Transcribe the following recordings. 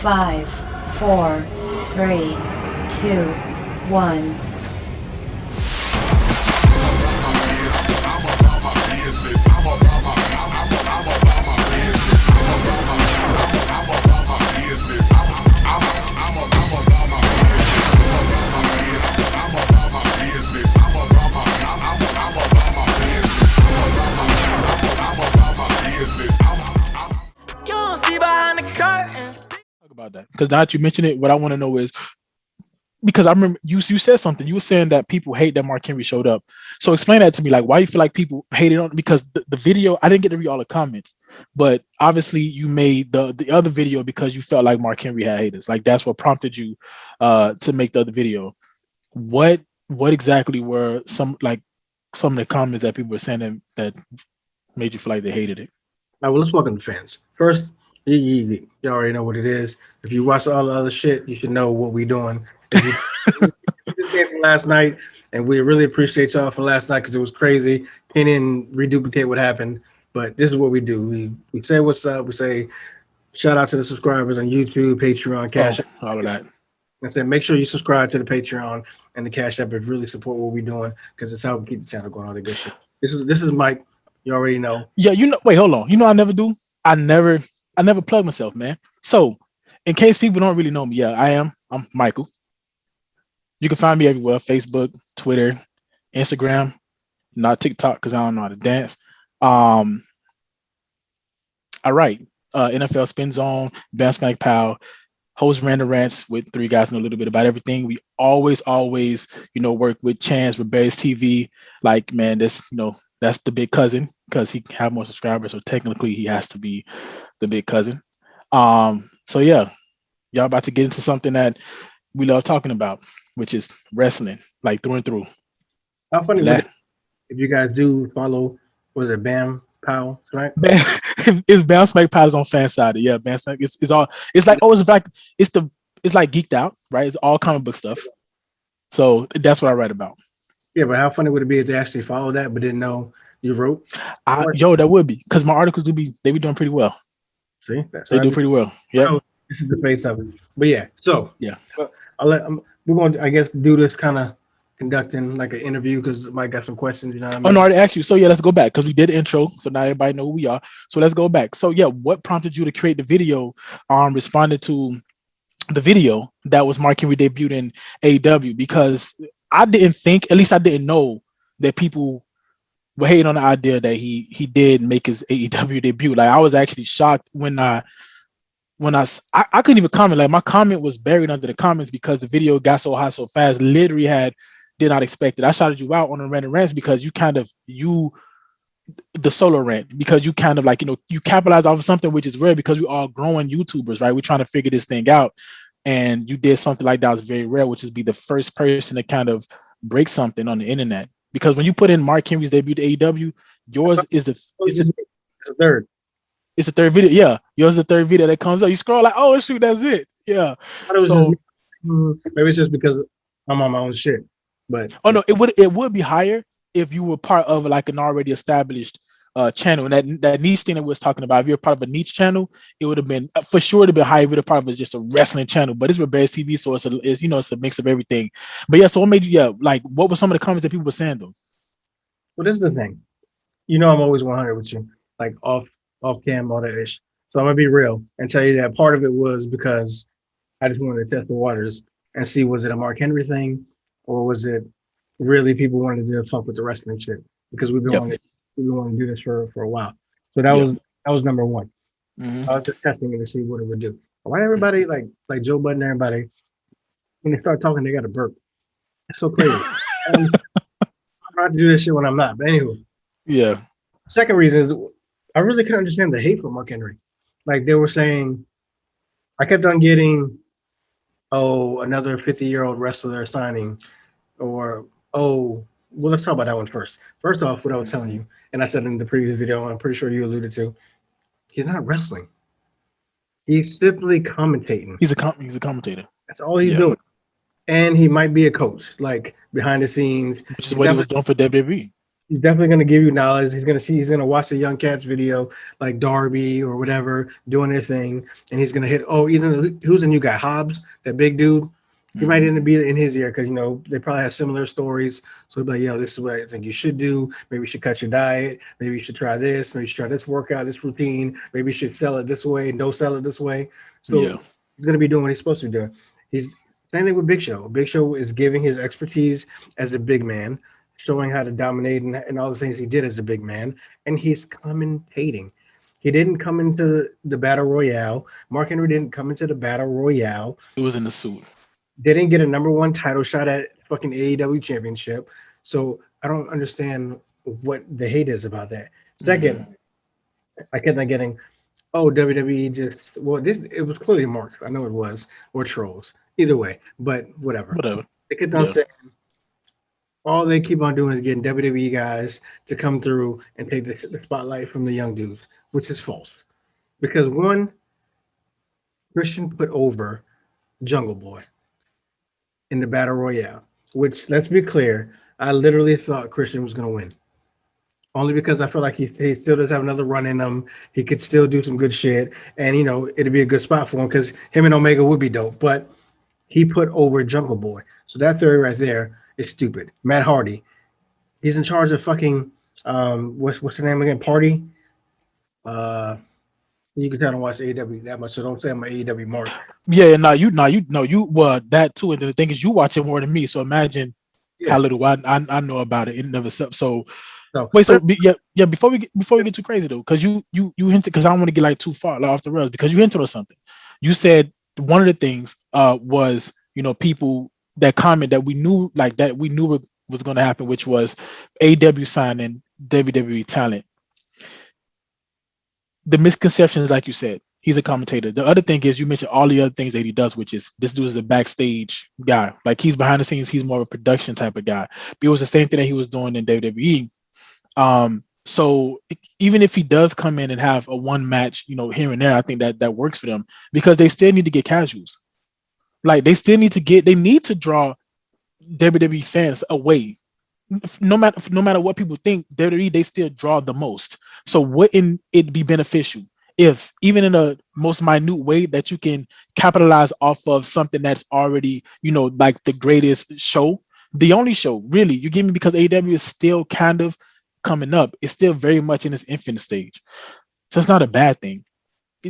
5, 4, 3, 2, 1. About that, because now that you mention it, what I want to know is, because I remember you said something. You were saying that people hate that Mark Henry showed up. So explain that to me. Like, why you feel like people hated on, because the video, I didn't get to read all the comments, but obviously you made the other video because you felt like Mark Henry had haters. Like, that's what prompted you to make the other video. What exactly were some of the comments that people were saying that made you feel like they hated it? All right, well, let's welcome the fans. First, you already know what it is. If you watch all the other shit, you should know what we're doing. If you came from last night, and we really appreciate y'all from last night because it was crazy. Pin in, reduplicate what happened. But this is what we do. We say what's up. We say shout out to the subscribers on YouTube, Patreon, Cash App. All of that. And say make sure you subscribe to the Patreon and the Cash App if really support what we're doing, because it's how we keep the channel going, all the good shit. This is Mike. You already know. Yeah, wait, hold on. I never do. I never plug myself, man. So, in case people don't really know me, I'm Michael. You can find me everywhere: Facebook, Twitter, Instagram, not TikTok because I don't know how to dance. I write NFL Spin Zone, Bounce Back Pow, host Random Rants with three guys know a little bit about everything. We always, work with Chance with Bears TV. Like, man, this, that's the big cousin because he have more subscribers. So technically he has to be the big cousin. So yeah, y'all about to get into something that we love talking about, which is wrestling, like through and through. How funny would it if you guys do follow, was it Bam Pow, right? It's Bounce Back Pow on fan side. Yeah, Bounce Back. It's like Geeked Out, right? It's all comic book stuff. So that's what I write about. Yeah, but how funny would it be if they actually followed that but didn't know you wrote? That would be, because my articles they be doing pretty well. See, they do pretty well. Yeah, this is the face of it. But yeah, so yeah, we're going to, I guess, do this kind of conducting like an interview because Mike got some questions. You know what I mean? Oh no, I already asked you. So yeah, let's go back because we did the intro, so now everybody know who we are. So let's go back. So yeah, what prompted you to create the video? Responded to the video that was Mark Henry debuted in AEW, because I didn't think, at least I didn't know, that people were hating on the idea that he did make his AEW debut. Like, I was actually shocked when I couldn't even comment. Like, my comment was buried under the comments because the video got so hot so fast. Literally did not expect it. I shouted you out on the Random Rants because the solo rant, because you kind of you capitalize off of something which is rare because we all growing YouTubers, right? We're trying to figure this thing out. And you did something like that was very rare, which is be the first person to kind of break something on the internet. Because when you put in Mark Henry's debut to AEW, yours is the third. It's the third video. Yeah, yours is the third video that comes up. You scroll like, oh shoot, that's it. Yeah. Maybe it's just because I'm on my own shit. But no, it would be higher if you were part of like an already established channel, and that niche thing that we was talking about. If you're part of a niche channel, it would have been for sure to be higher if you're part of just a wrestling channel. But it's with Bears TV, so it's a mix of everything. But yeah, so what made you what were some of the comments that people were saying though? Well, this is the thing. I'm always 100 with you, like off cam, all that ish. So I'm gonna be real and tell you that part of it was because I just wanted to test the waters and see, was it a Mark Henry thing, or was it really people wanted to fuck with the wrestling shit, because we've been wanting to do this for a while. So that was number one. Mm-hmm. I was just testing it to see what it would do. Why everybody like Joe Budden, everybody, when they start talking, they got a burp. It's so crazy. I'm trying to do this shit when I'm not. But anyway. Yeah. Second reason is I really couldn't understand the hate for Mark Henry. Like, they were saying, I kept on getting, another 50-year-old wrestler signing, or well, let's talk about that one first. First off, what I was telling you, and I said in the previous video, I'm pretty sure you alluded to, he's not wrestling. He's simply commentating. He's a commentator. That's all he's doing. And he might be a coach, like behind the scenes. Which is what he was doing for WWE. He's definitely going to give you knowledge. He's going to watch the Young Cats video, like Darby or whatever, doing their thing, and he's going to hit. Oh, even who's the new guy? Hobbs, that big dude. He might end up being in his ear because they probably have similar stories. So he'll be like, "Yo, this is what I think you should do. Maybe you should cut your diet. Maybe you should try this. Maybe you should try this workout, this routine. Maybe you should sell it this way and don't sell it this way." So Yeah. he's going to be doing what he's supposed to be doing. He's same thing with Big Show. Big Show is giving his expertise as a big man, showing how to dominate and all the things he did as a big man, and he's commentating. He didn't come into the battle royale. Mark Henry didn't come into the battle royale. It was in the suit. Didn't get a #1 title shot at fucking AEW championship. So I don't understand what the hate is about that. Second, I kept on getting, oh, WWE just, well, it was clearly Mark. I know it was, or trolls. Either way, but whatever. Whatever. They kept on Yeah. saying, all they keep on doing is getting WWE guys to come through and take the spotlight from the young dudes, which is false. Because one, Christian put over Jungle Boy in the Battle Royale, which, let's be clear, I literally thought Christian was going to win. Only because I feel like he still does have another run in him. He could still do some good shit. And, it'd be a good spot for him because him and Omega would be dope. But he put over Jungle Boy. So that theory right there is stupid. Matt Hardy, he's in charge of fucking what's her name again? Party. You can tell I don't watch AEW that much, so don't say I'm an AEW mark. Yeah, you well that too. And the thing is, you watch it more than me. So imagine how little I know about it. It never so. Wait, so yeah. Before we get too crazy though, because you hinted, because I don't want to get like too far off the rails, because you hinted on something. You said one of the things was people that comment that we knew was going to happen, which was AEW signing WWE talent. The misconception is, like you said, he's a commentator. The other thing is, you mentioned all the other things that he does, which is this dude is a backstage guy. Like, he's behind the scenes. He's more of a production type of guy. But it was the same thing that he was doing in WWE. So even if he does come in and have a one match, here and there, I think that works for them, because they still need to get casuals. Like, they need to draw WWE fans away. No matter what people think, WWE, they still draw the most. So wouldn't it be beneficial if, even in a most minute way, that you can capitalize off of something that's already, like the greatest show, the only show, really, you give me, because AEW is still kind of coming up. It's still very much in its infant stage. So it's not a bad thing.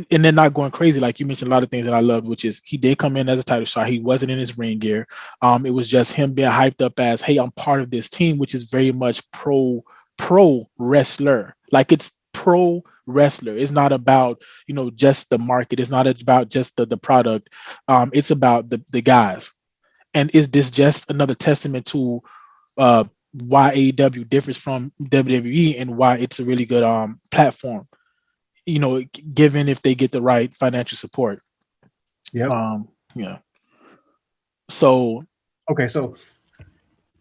And they're not going crazy. Like you mentioned, a lot of things that I loved, which is he did come in as a title shot. He wasn't in his ring gear. It was just him being hyped up as, hey, I'm part of this team, which is very much pro wrestler. Like, it's pro wrestler. It's not about, just the market. It's not about just the product. It's about the guys. And is this just another testament to why AEW differs from WWE and why it's a really good platform, given if they get the right financial support. Yeah. Yeah. So okay, so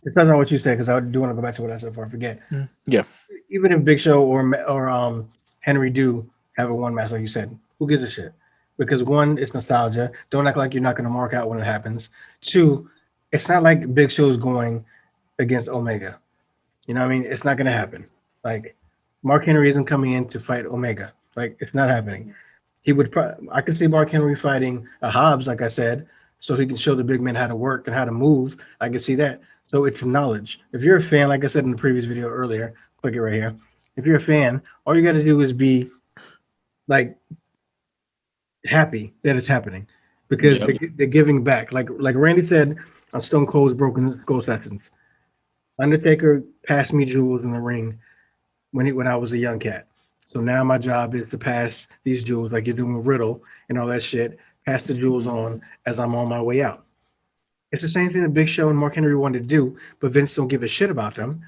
it's not what you said, because I do want to go back to what I said before I forget. Yeah. Even if Big Show or Henry do have a one match, like you said, who gives a shit? Because one, it's nostalgia. Don't act like you're not going to mark out when it happens. Two, it's not like Big Show's going against Omega. You know what I mean? It's not going to happen. Like, Mark Henry isn't coming in to fight Omega. Like, it's not happening. He would. I could see Mark Henry fighting a Hobbs, like I said, so he can show the big man how to work and how to move. I can see that. So it's knowledge. If you're a fan, like I said in the previous video earlier, click it right here. If you're a fan, all you got to do is be like happy that it's happening, because they're giving back. Like Randy said on Stone Cold's Broken Skull Sessions, Undertaker passed me jewels in the ring when I was a young cat. So now my job is to pass these jewels, like you're doing with Riddle and all that shit, pass the jewels on as I'm on my way out. It's the same thing that Big Show and Mark Henry wanted to do, but Vince don't give a shit about them.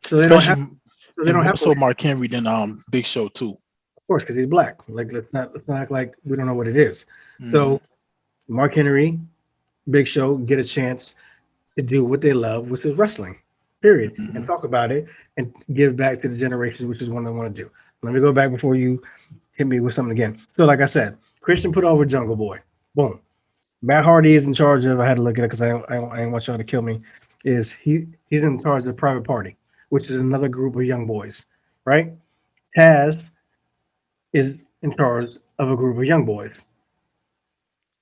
So they don't have so Mark Henry than Big Show too. Of course, because he's black. Like, let's not act like we don't know what it is. So Mark Henry, Big Show get a chance to do what they love, which is wrestling. Period. And talk about it and give back to the generations, which is what I want to do. Let me go back before you hit me with something again. So, like I said, Christian put over Jungle Boy. Boom. Matt Hardy is in charge of. I had to look at it because I ain't want y'all to kill me. He's in charge of Private Party, which is another group of young boys, right? Taz is in charge of a group of young boys.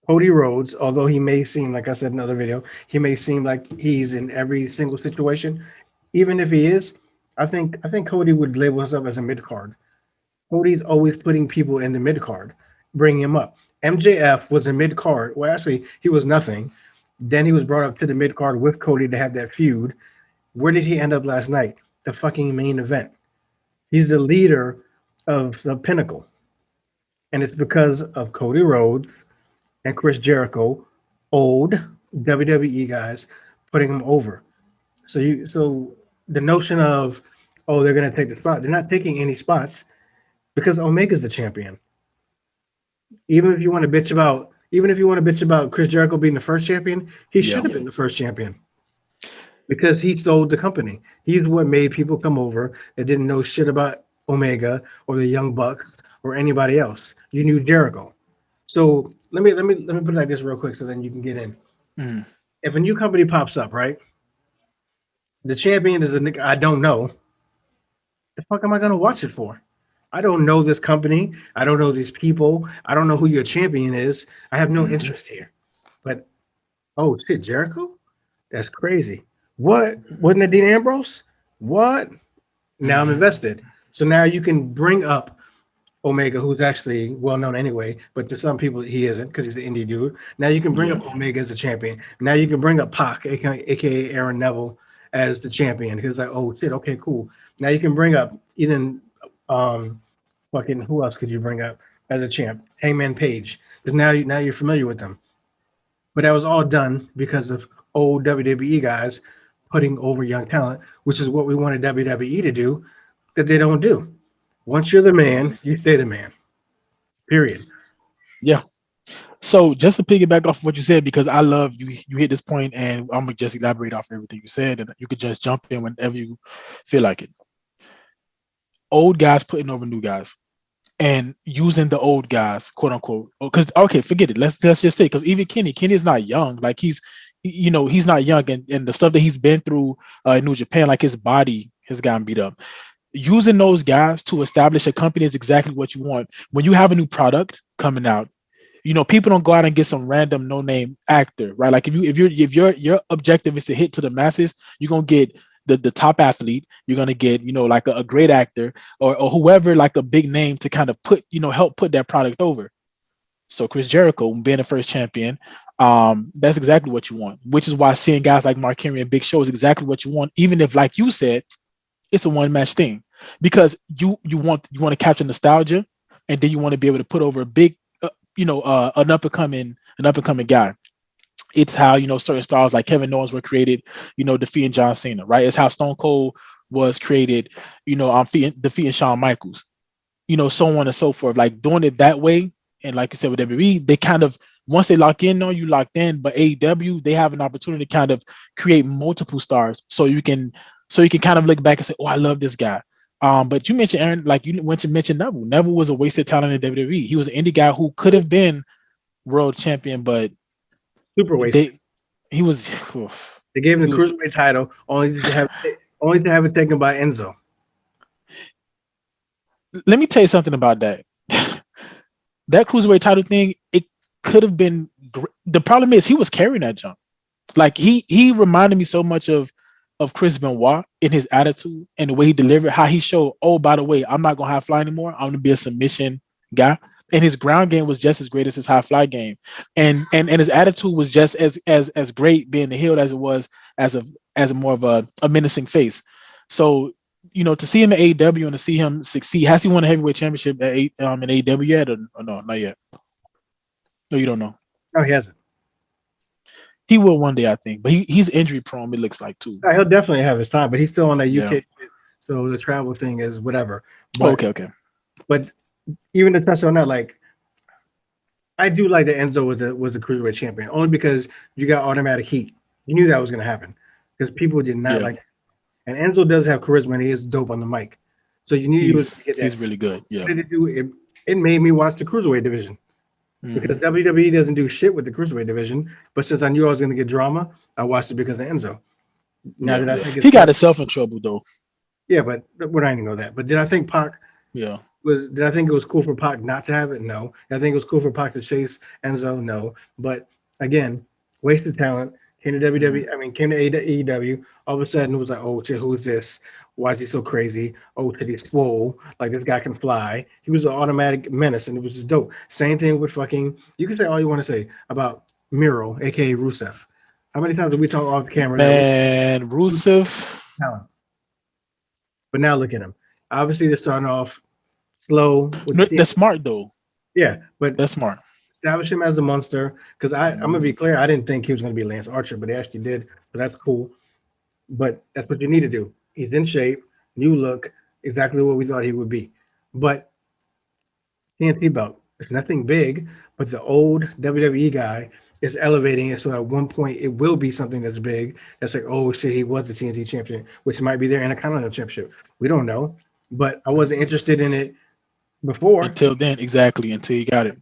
Cody Rhodes, although he may seem, like I said in another video, he may seem like he's in every single situation. Even if he is, I think Cody would label himself as a mid card. Cody's always putting people in the mid card, bringing him up. MJF was a mid card. Well, actually, he was nothing. Then he was brought up to the mid card with Cody to have that feud. Where did he end up last night? The fucking main event. He's the leader of the Pinnacle, and it's because of Cody Rhodes and Chris Jericho, old WWE guys, putting him over. So the notion of, oh, they're gonna take the spot, they're not taking any spots because Omega's the champion. Even if you want to bitch about Chris Jericho being the first champion, he should have been the first champion because he sold the company. He's what made people come over that didn't know shit about Omega or the Young Bucks or anybody else. You knew Jericho. So let me put it like this real quick so then you can get in. Mm. If a new company pops up, right? The champion is a nigga I don't know. The fuck am I gonna watch it for? I don't know this company. I don't know these people. I don't know who your champion is. I have no interest here. But oh shit, Jericho? That's crazy. What? Wasn't it Dean Ambrose? What? Now I'm invested. So now you can bring up Omega, who's actually well known anyway, but to some people he isn't because he's an indie dude. Now you can bring up Omega as a champion. Now you can bring up Pac, aka Aaron Neville, as the champion. Because like, oh shit, okay, cool. Now you can bring up even fucking who else could you bring up as a champ? Hangman Page. Because now you're familiar with them. But that was all done because of old WWE guys putting over young talent, which is what we wanted WWE to do, that they don't do. Once you're the man, you stay the man. Period. Yeah. So just to piggyback off what you said, because I love you hit this point, and I'm gonna just elaborate off everything you said, and you could just jump in whenever you feel like it. Old guys putting over new guys and using the old guys, quote unquote. Because okay, forget it. Let's just say, because even Kenny is not young. Like he's not young, and the stuff that he's been through in New Japan, like his body has gotten beat up. Using those guys to establish a company is exactly what you want. When you have a new product coming out, people don't go out and get some random no-name actor, right? Like if your objective is to hit to the masses, you're gonna get the top athlete. You're gonna get like a great actor or whoever, like a big name to kind of put help put that product over. So Chris Jericho being the first champion, that's exactly what you want. Which is why seeing guys like Mark Henry and Big Show is exactly what you want, even if, like you said, it's a one-match thing, because you want to capture nostalgia, and then you want to be able to put over a big, an up and coming guy. It's how certain stars like Kevin Owens were created, defeating John Cena, right? It's how Stone Cold was created, defeating Shawn Michaels, so on and so forth. Like doing it that way, and like you said with WWE, they kind of, once they lock in on you, locked in. But AEW, they have an opportunity to kind of create multiple stars, so you can kind of look back and say, oh, I love this guy. But you mentioned Aaron, like you mentioned Neville. Neville was a wasted talent in WWE. He was an indie guy who could have been world champion, but super wasted. He was. They gave him the cruiserweight title only to have it taken by Enzo. Let me tell you something about that. That cruiserweight title thing, it could have been. The problem is he was carrying that jump. Like he reminded me so much of Chris Benoit in his attitude and the way he delivered, how he showed, oh, by the way, I'm not gonna high fly anymore. I'm gonna be a submission guy. And his ground game was just as great as his high fly game, and his attitude was just as great being the heel as it was as a more of a menacing face. So to see him at AEW and to see him succeed, has he won a heavyweight championship at in AEW yet, or no, not yet? No, you don't know. No, he hasn't. He will one day, I think, but he's injury prone. It looks like too. Yeah, he'll definitely have his time, but he's still on that UK. So the travel thing is whatever. But, okay. But even to touch on that, like I do like that Enzo was a cruiserweight champion, only because you got automatic heat. You knew that was going to happen because people did not like it. And Enzo does have charisma, and he is dope on the mic. So you knew he was. He's really good. Yeah. It made me watch the cruiserweight division. Because WWE doesn't do shit with the cruiserweight division, but since I knew I was going to get drama, I watched it because of Enzo. He got himself in trouble though. Yeah, but we're not even know that. But did I think Pac Yeah. did I think it was cool for Pac not to have it? No. Did I think it was cool for Pac to chase Enzo? No. But again, wasted talent. Came to Mhm. WWE. I mean, came to AEW. All of a sudden, it was like, oh shit, who's this? Why is he so crazy? Oh shit, he's swole. Like this guy can fly. He was an automatic menace, and it was just dope. Same thing with fucking. You can say all you want to say about Miro, aka Rusev. How many times did we talk off camera that Man, Rusev. talent? But now look at him. Obviously, they're starting off slow with No, the team. that's smart though. Yeah, but That's smart. establish him as a monster. Because I'm Mhm. gonna be clear, I didn't think he was gonna be Lance Archer, but he actually did. So that's cool. But that's what you need to do. He's in shape, new look, exactly what we thought he would be. But TNT belt, it's nothing big, but the old WWE guy is elevating it. So at one point, it will be something that's big. That's like, oh shit, he was the TNT champion, which might be their Intercontinental championship. We don't know. But I wasn't interested in it before Until then, exactly. Until you got it.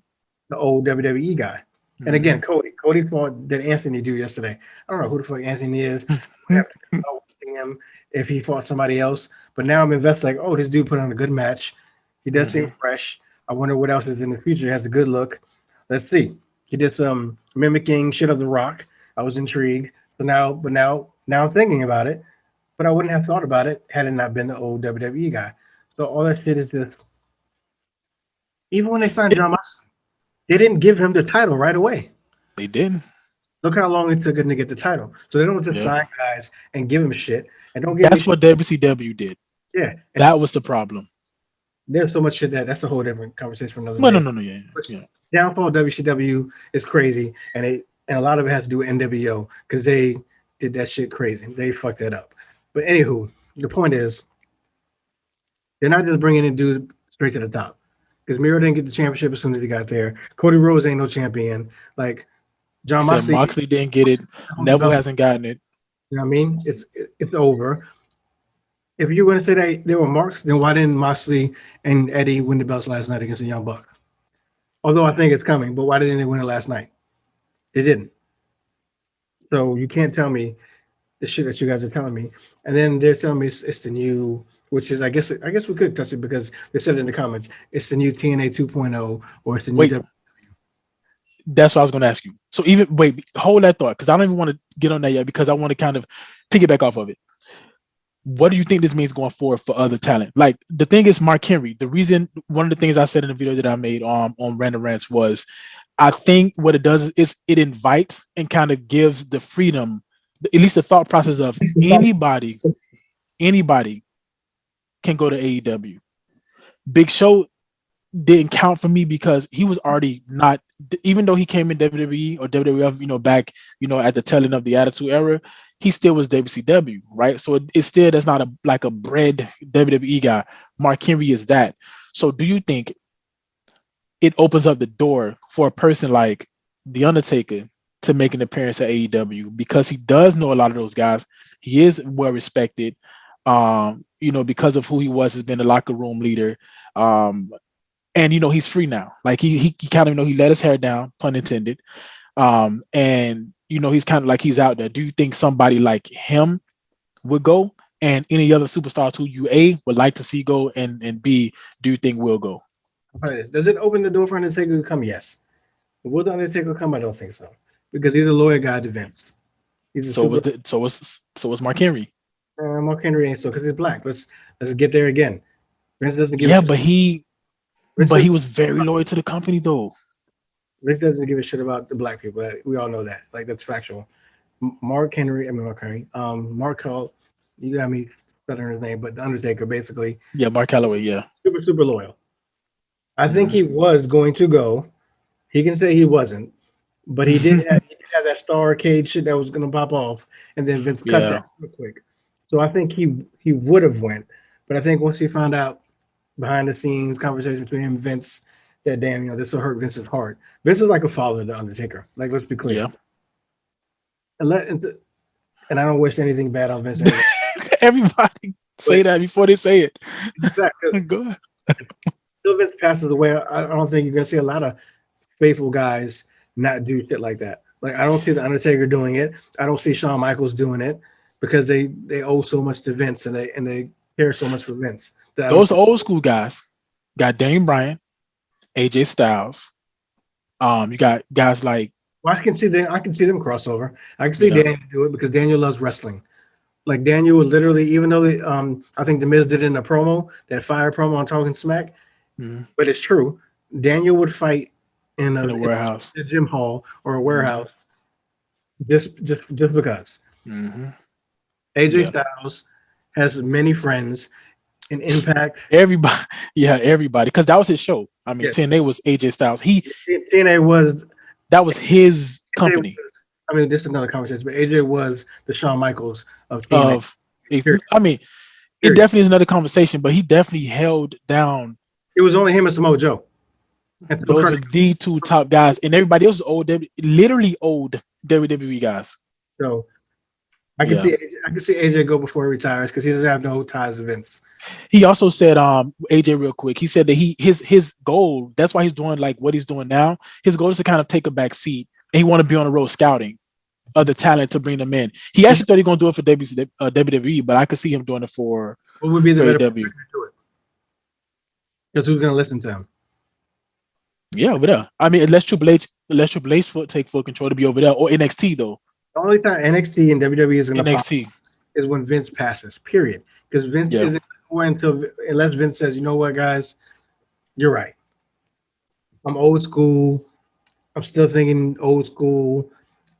the old WWE guy. And again, Mhm. Cody fought did Anthony do yesterday? I don't know who the fuck Anthony is. Would have to think about watching him if he fought somebody else. But now I'm invested. Like, oh, this dude put on a good match. He does seem Mhm. fresh. I wonder what else is in the future. He has a good look. Let's see. He did some mimicking shit of The Rock. I was intrigued. Now I'm thinking about it. But I wouldn't have thought about it had it not been the old WWE guy. So all that shit is just even when they signed It, John Moxley, they didn't give him the title right away. they didn't. Look how long it took him to get the title. So they don't just Yeah. sign guys and give him shit and don't give me That's shit. what WCW did. Yeah, and That was the problem. there's so much shit that's a whole different conversation for another No, no, day. no, no. Yeah, But yeah. downfall of WCW is crazy, and a lot of it has to do with NWO because they did that shit crazy. They fucked that up. But anywho, the point is they're not just bringing in dudes straight to the top because Miro didn't get the championship as soon as he got there. Cody Rhodes ain't no champion. Like You John said Moxley, Moxley didn't get it. hold the Neville belt. hasn't gotten it. You know what I mean? It's over. If you're going to say that they were marks, then why didn't Moxley and Eddie win the belts last night against the Young Bucks? Although I think it's coming, but why didn't they win it last night? They didn't. So you can't tell me the shit that you guys are telling me. And then they're telling me it's the new, which is I guess we could touch it because they said it in the comments. It's the new TNA 2.0 or it's the new Wait, that's what I was going to ask you. So even wait, hold that thought because I don't even want to get on that yet because I want to kind of piggyback off of it. What do you think this means going forward for other talent? Like the thing is, Mark Henry. The reason, one of the things I said in the video that I made on Random Rants was, I think what it does is it invites and kind of gives the freedom, at least the thought process of anybody can go to AEW. Big Show didn't count for me because he was already not, even though he came in WWE or WWF, back, at the tail end of the Attitude Era, he still was WCW, right? So it still does not like a bred WWE guy. Mark Henry is that. So do you think it opens up the door for a person like The Undertaker to make an appearance at AEW because he does know a lot of those guys? He is well respected, because of who he was, has been a locker room leader. And he's free now. Like he kind of he let his hair down, pun intended. And he's kind of like he's out there. Do you think somebody like him would go, and any other superstars who you would like to see go, and B, do you think will go? Does it open the door for Undertaker to come? Yes. Will the Undertaker come? I don't think so because he's a loyal guy to Vince. He's a super. So was Mark Henry. Mark Henry ain't so because he's black. Let's get there again. Vince doesn't give a Yeah, shit. but he Vince but he doesn't, was very loyal to the company though. Vince doesn't give a shit about the black people. We all know that. Like that's factual. Mark Henry. Mark Hall. You got me stuttering his name, but the Undertaker basically Yeah, Mark Calloway. Yeah. super loyal. I think Mhm. he was going to go. He can say he wasn't, but he did have that Star Cage shit that was gonna pop off, and then Vince cut Yeah. that real quick. So I think he would have went, but I think once he found out behind the scenes conversation between him and Vince that damn, this will hurt Vince's heart. Vince is like a father of the Undertaker. Like let's be clear. Yeah. And I don't wish anything bad on Vince or anything. Everybody But say that before they say it. the fact that Go ahead. until Vince passes away, I don't think you're gonna see a lot of faithful guys not do shit like that. Like I don't see the Undertaker doing it. I don't see Shawn Michaels doing it because they owe so much to Vince and they care so much for Vince. Those old school guys got Daniel Bryan, AJ Styles. You got guys like. Well, I can see them crossover. I can see Yeah. Daniel do it because Daniel loves wrestling. Like Daniel was literally, even though I think the Miz did it in a promo, that fire promo on Talking Smack, but it's true. Daniel would fight in a warehouse, a gym hall or a warehouse, just because. AJ Styles has many friends in Impact. Everybody, because that was his show. I mean, TNA was AJ Styles. That was his company. I mean, this is another conversation, but AJ was the Shawn Michaels of TNA. I mean, it definitely is another conversation, but he definitely held down. It was only him and Samoa Joe. And so those are the two top guys, and everybody else is literally old WWE guys. So I can see AJ go before he retires because he doesn't have no ties to Vince. He also said, AJ, real quick, he said that his goal, that's why he's doing like what he's doing now. His goal is to kind of take a back seat, and he want to be on the road scouting other talent to bring them in. He actually thought he was going to do it for WWE, but I could see him doing it for what would be the better WWE. to do it? Because who's going to listen to him? Yeah, over there. I mean, unless Triple H take full control to be over there, or NXT though. The only time NXT and WWE is going to NXT pop is when Vince passes. Period. Because Vince isn't going to unless Vince says, you know what, guys, you're right. I'm old school. I'm still thinking old school.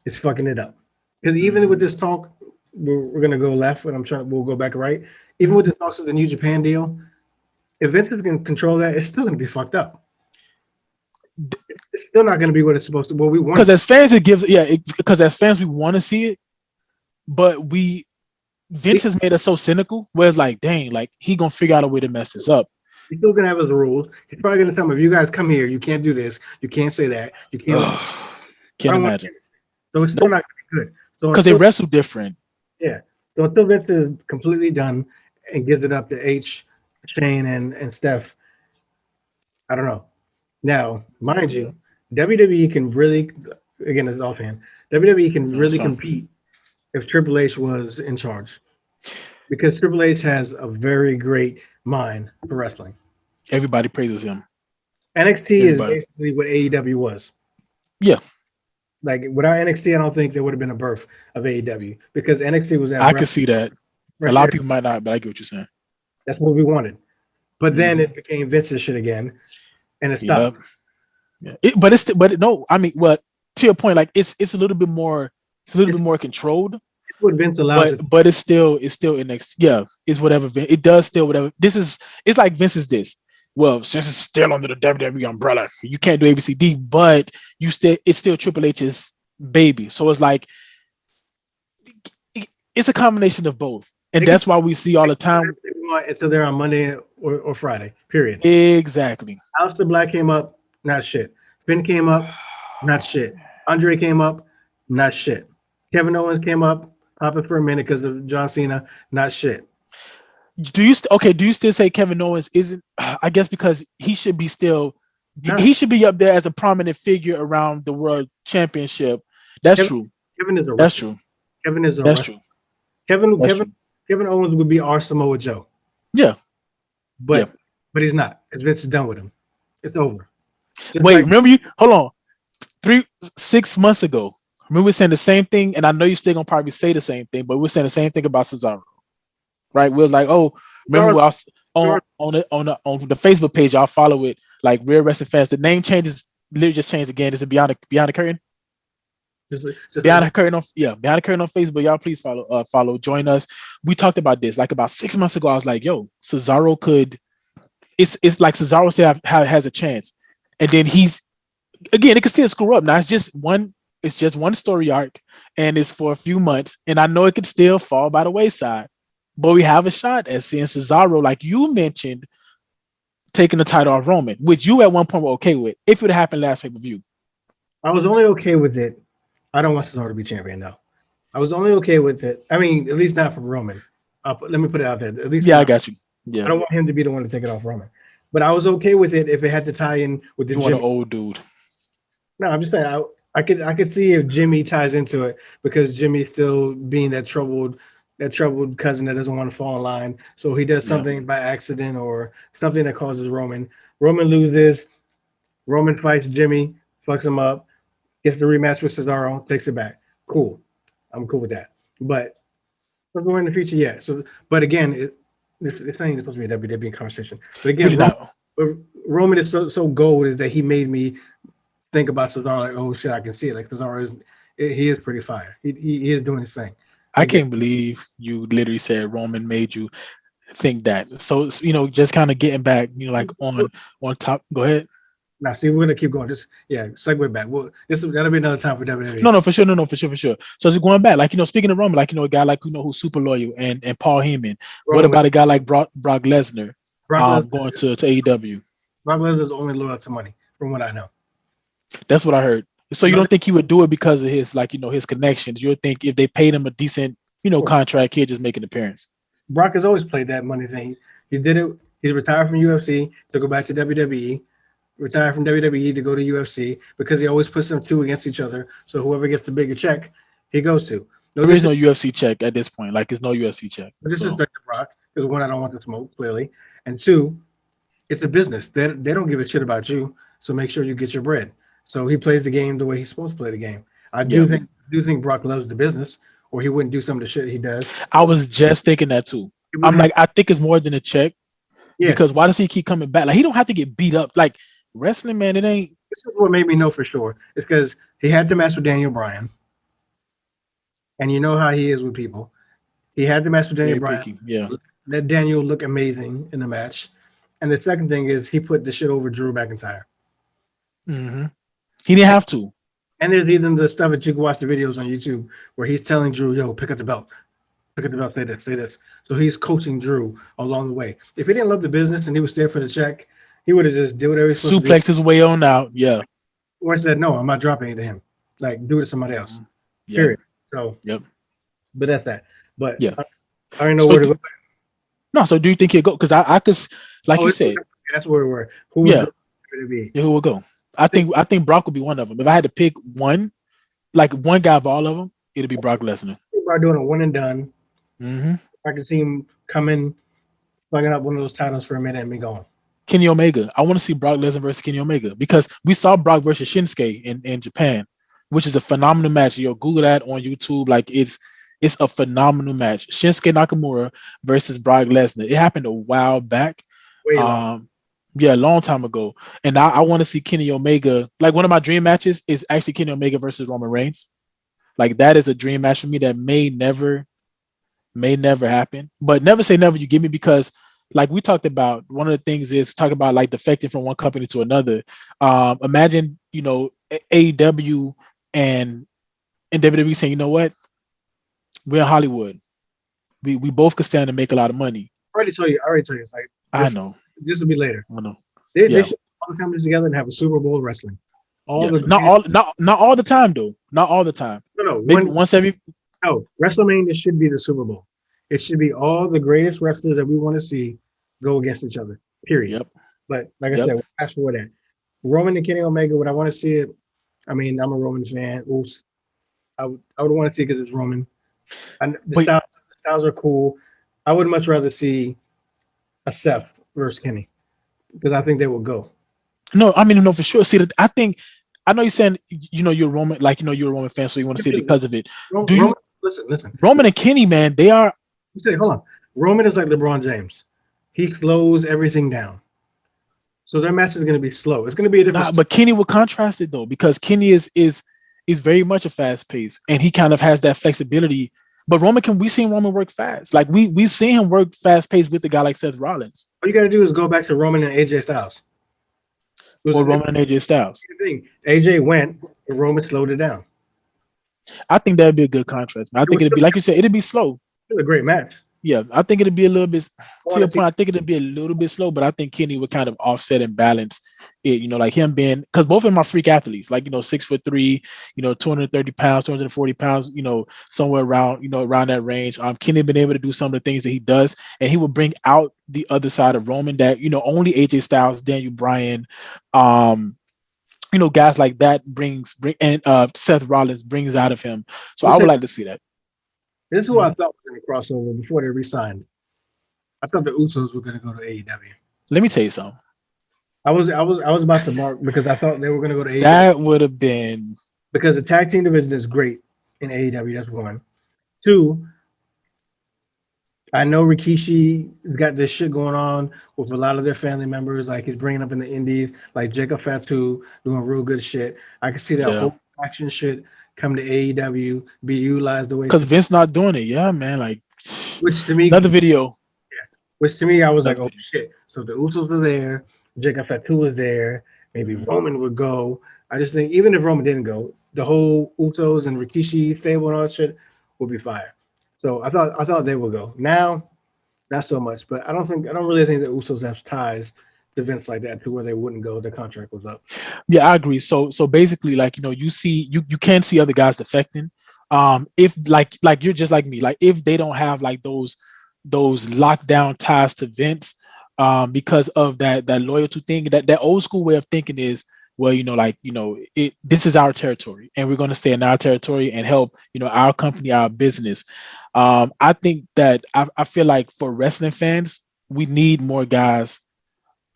It's fucking it up. Because even with this talk, we're going to go left, and we'll go back right. Even with the talks of the New Japan deal, if Vince is going to control that, it's still going to be fucked up. It's still not going to be what it's supposed to. What we want. Because as fans, because as fans, we want to see it, but Vince has made us so cynical. Where it's like, dang, like he gonna figure out a way to mess this up. He's still gonna have his rules. He's probably gonna tell them, if you guys come here, you can't do this, you can't say that, you can't. Can't imagine. So it's still not gonna be good. So because they wrestle different. Yeah. So until Vince is completely done and gives it up to H, Shane, and Steph, I don't know. Now, mind you, WWE can really, again, as an offhand, WWE can really compete if Triple H was in charge, because Triple H has a very great mind for wrestling. Everybody praises him. NXT is basically what AEW was. Yeah. Like without NXT, I don't think there would have been a birth of AEW, because NXT was. I can see that. A lot of people might not, but I get what you're saying. That's what we wanted. But then it became Vince's shit again, and it stopped. Yeah. I mean, well, to your point, like it's a little bit more. It's a little bit more controlled. What Vince allows, but it's still NXT. Yeah, it's whatever. It does still whatever. It's like Vince is this. Well, since it's still under the WWE umbrella, you can't do ABCD, but it's still Triple H's baby. So it's like it's a combination of both, and that's why we see all the time until they're on Monday or Friday. Period. Exactly. Aleister Black came up, not shit. Finn came up, not shit. Andre came up, not shit. Kevin Owens came up, popping for a minute because of John Cena, not shit. Do you still say Kevin Owens isn't? I guess because he should be he should be up there as a prominent figure around the World Championship. That's true. Kevin is a. That's true. Kevin is a. That's true. Kevin Owens would be our Samoa Joe. Yeah, but he's not, because Vince is done with him. It's over. Remember you? Hold on. 6 months ago. Remember we were saying the same thing, and I know you're still gonna probably say the same thing, but we're saying the same thing about Cesaro, right? We're like, oh, remember on the Facebook page, y'all follow it, like Real Wrestling Fans. The name changes, literally just changed again. Is it Beyond the Curtain? Behind the Curtain on Facebook. Y'all please follow, join us. We talked about this like about 6 months ago. I was like, yo, Cesaro could. It's like Cesaro said has a chance, and then it could still screw up. Now it's just one story arc, and it's for a few months, and I know it could still fall by the wayside, but we have a shot at seeing Cesaro, like you mentioned, taking the title off Roman, which you at one point were okay with if it would happen last pay-per-view. I was only okay with it. I don't want Cesaro to be champion now. I was only okay with it. I mean, at least not from Roman. Let me put it out there. At least I got you. Yeah, I don't want him to be the one to take it off Roman, but I was okay with it if it had to tie in with the Jimmy. Old dude. No, I'm just saying I could see if Jimmy ties into it, because Jimmy's still being that troubled that troubled cousin that doesn't want to fall in line. So he does Yeah. something by accident or something that causes Roman. Roman loses. Roman fights Jimmy, fucks him up, gets the rematch with Cesaro, takes it back. Cool. I'm cool with that. But we're in the future yet. So, but again, this ain't supposed to be a WWE conversation. But again, Really not. Roman is so gold that he made me think about Cesaro like, oh shit, I can see it. Like Cesaro he is pretty fire. He is doing his thing. I Again, can't believe you literally said Roman made you think that. So just kind of getting back, like on top. Go ahead. now see, we're gonna keep going. Just segue back. Well, that'll be another time for WWE. No, for sure. No, for sure. So just going back, speaking of Roman, a guy who's super loyal and Paul Heyman. What about a guy like Brock Lesnar, going to AEW? Brock Lesnar is only loyal to money, from what I know. That's what I heard. So you don't think he would do it because of his his connections? You would think if they paid him a decent contract, he'd just make an appearance. Brock has always played that money thing. He did it. He retired from UFC to go back to WWE. Retired from WWE to go to UFC because he always puts them two against each other. So whoever gets the bigger check, he goes to. There is no UFC check at this point. It's no UFC check. Disrespect to Brock because one, I don't want to smoke clearly, and two, it's a business. They don't give a shit about you. So make sure you get your bread. So he plays the game the way he's supposed to play the game. I do think Brock loves the business, or he wouldn't do some of the shit he does. I was just thinking that too. I think it's more than a check. Yeah. Because why does he keep coming back? He don't have to get beat up. Wrestling, man, it ain't. This is what made me know for sure. It's because he had the match with Daniel Bryan. And you know how he is with people. He had the match with Daniel Bryan. Picky. Yeah. Let Daniel look amazing in the match. And the second thing is he put the shit over Drew McIntyre. Mm-hmm. He didn't have to. And there's even the stuff that you can watch the videos on YouTube where he's telling Drew, yo, pick up the belt. Pick up the belt, say this. So he's coaching Drew along the way. If he didn't love the business and he was there for the check, he would have just did whatever he's supposed to do. Suplex his way on out, yeah. Or said, no, I'm not dropping it to him. Do it to somebody else. Yeah. Period. So, but that's that. But yeah, I don't know where to go. No, so do you think he'll go? Because I could, you said, that's where we were. Who would be? Yeah, who will go? I think Brock would be one of them. If I had to pick one, one guy of all of them, it'd be Brock Lesnar. Brock doing a one and done. Mm-hmm. I can see him coming, plugging up one of those titles for a minute and be going. Kenny Omega. I want to see Brock Lesnar versus Kenny Omega because we saw Brock versus Shinsuke in Japan, which is a phenomenal match. Google that on YouTube. It's a phenomenal match. Shinsuke Nakamura versus Brock Lesnar. It happened a while back. A long time ago. And I want to see Kenny Omega. One of my dream matches is actually Kenny Omega versus Roman Reigns. That is a dream match for me that may never happen. But never say never, you give me, because we talked about, one of the things is talk about defecting from one company to another. Imagine, AEW and WWE saying, you know what? We're in Hollywood. We both could stand to make a lot of money. I already told you. It's I know. This will be later. I know. They should all the companies together and have a Super Bowl wrestling. Not all the time though. Not all the time. No. Maybe once every. No, WrestleMania should be the Super Bowl. It should be all the greatest wrestlers that we want to see go against each other. Period. Yep. But like I said, fast forward that. Roman and Kenny Omega, would I want to see it? I mean, I'm a Roman fan. Oops. I would want to see it because it's Roman. And the styles are cool. I would much rather see a Seth versus Kenny because I think they will go. No, I mean, no, for sure. See, I know you're saying, you're Roman, you're a Roman fan, so you want to see it because of it. Listen. Roman and Kenny, man, they are. Hold on. Roman is like LeBron James. He slows everything down. So their match is going to be slow. It's going to be a different. But Kenny will contrast it though, because Kenny is very much a fast pace, and he kind of has that flexibility. But we've seen Roman work fast. We've seen him work fast paced with a guy like Seth Rollins. All you got to do is go back to Roman and AJ Styles. Or Roman and AJ Styles. AJ went, and Roman slowed it down. I think that'd be a good contrast. I think it'd be, like you said, it'd be slow. It's a great match. Yeah, I think it'd be a little bit, to your point, I think it'd be a little bit slow, but I think Kenny would kind of offset and balance it, him being, because both of them are freak athletes, 6'3", 230 pounds, 240 pounds, somewhere around that range. Kenny been able to do some of the things that he does, and he will bring out the other side of Roman that, only AJ Styles, Daniel Bryan, guys like that bring and Seth Rollins brings out of him. So I would like to see that. This is who I thought was going to cross over before they re-signed. I thought the Usos were going to go to AEW. Let me tell you something. I was about to mark because I thought they were going to go to AEW. That would have been Because the tag team division is great in AEW. That's one. Two, I know Rikishi's got this shit going on with a lot of their family members. Like he's bringing up in the indies, like Jacob Fatu doing real good shit. I can see that whole action shit come to AEW, be utilized the way. Because Vince not doing it. Yeah, man. Like, which to me, another video. Yeah. Which to me, I was like, oh shit. So the Usos are there, Jacob Fatu was there. Maybe Roman would go. I just think even if Roman didn't go, the whole Usos and Rikishi stable and all that shit would be fire. So I thought they would go. Now, not so much, but I don't really think the Usos have ties to Vince like that to where they wouldn't go. Their contract was up. Yeah, I agree. So basically, like, you can see other guys defecting. If like you're just like me, like if they don't have like those lockdown ties to Vince, because of that loyalty thing, that old school way of thinking is, well, this is our territory and we're going to stay in our territory and help, our company, our business. I think that I feel like for wrestling fans, we need more guys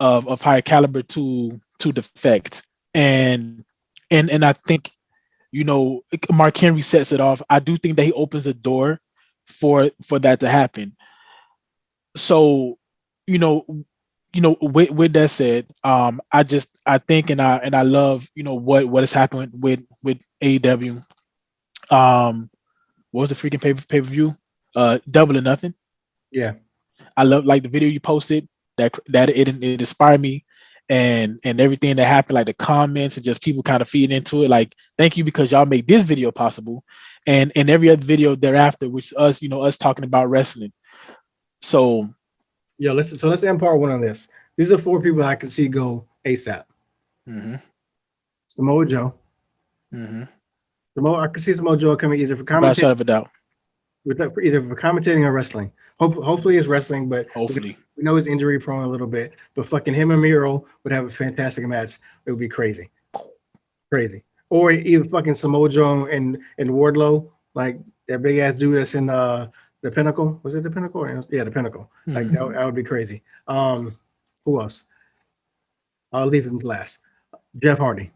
of higher caliber to defect. And I think, Mark Henry sets it off. I do think that he opens the door for that to happen. So, with that said, I think and I love what has happened with AEW. What was the freaking pay-per-view? Double or Nothing. Yeah, I love like the video you posted that it inspired me and everything that happened, like the comments and just people kind of feeding into it. Like, thank you because y'all made this video possible, and every other video thereafter, which is us talking about wrestling. So. Yeah, let's end part one on this. These are 4 people I can see go ASAP. Samoa Joe. I can see Samoa Joe coming either for commentating, of a doubt. Either for commentating or wrestling. Hopefully it's wrestling, but hopefully we know he's injury prone a little bit. But fucking him and Miro would have a fantastic match. It would be crazy. Or even fucking Samoa Joe and Wardlow, like that big ass dude that's in the Pinnacle. Was it the Pinnacle? Yeah, the Pinnacle. Like that would be crazy. Who else? I'll leave him last. Jeff Hardy.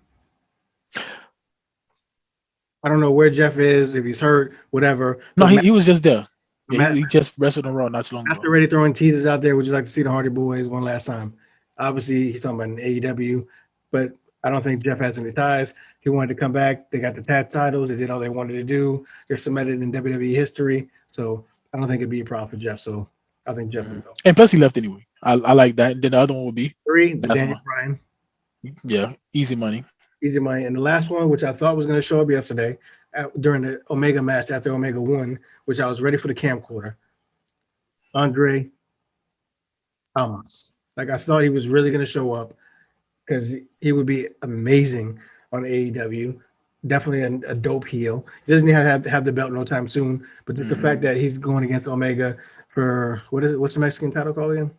I don't know where Jeff is, if he's hurt, whatever. No, he was just there. Yeah, he just wrestled on Raw not too long ago. After already throwing teasers out there, would you like to see the Hardy Boys one last time? Obviously, he's talking about an AEW, but I don't think Jeff has any ties. He wanted to come back. They got the tag titles. They did all they wanted to do. They're cemented in WWE history. So I don't think it'd be a problem for Jeff. So I think Jeff would go. And plus, he left anyway. I like that. And then the other one would be 3, Daniel Bryan. Yeah, easy money. Easy money. And the last one, which I thought was going to show up yesterday during the Omega match after Omega won, which I was ready for the camcorder, Andre Almas. Like, I thought he was really going to show up because he would be amazing on AEW. Definitely a dope heel. He doesn't have to have the belt no time soon, but just the fact that he's going against Omega for, what's the Mexican title called again?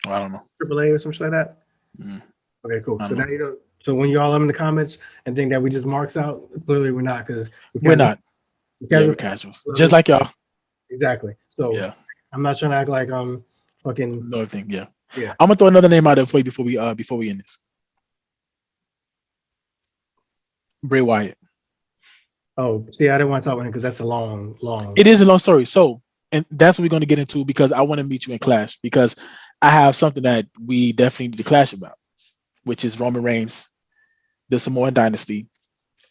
I don't know. AAA or something like that? Okay, cool. So now you know. So when y'all in the comments and think that we just marks out, clearly we're not, because we're not. We're casuals, just like y'all. Exactly. So yeah, I'm not trying to act like I'm fucking no thing. Yeah. I'm gonna throw another name out there for you before we end this. Bray Wyatt. Oh, see, I didn't want to talk about him because that's a long. It is a long story. So, and that's what we're going to get into, because I want to meet you in Clash, because I have something that we definitely need to clash about, which is Roman Reigns, the Samoan dynasty,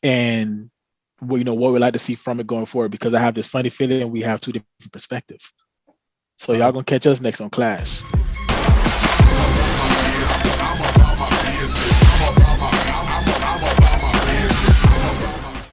and what we'd like to see from it going forward, because I have this funny feeling we have 2 different perspectives. So y'all gonna catch us next on Clash.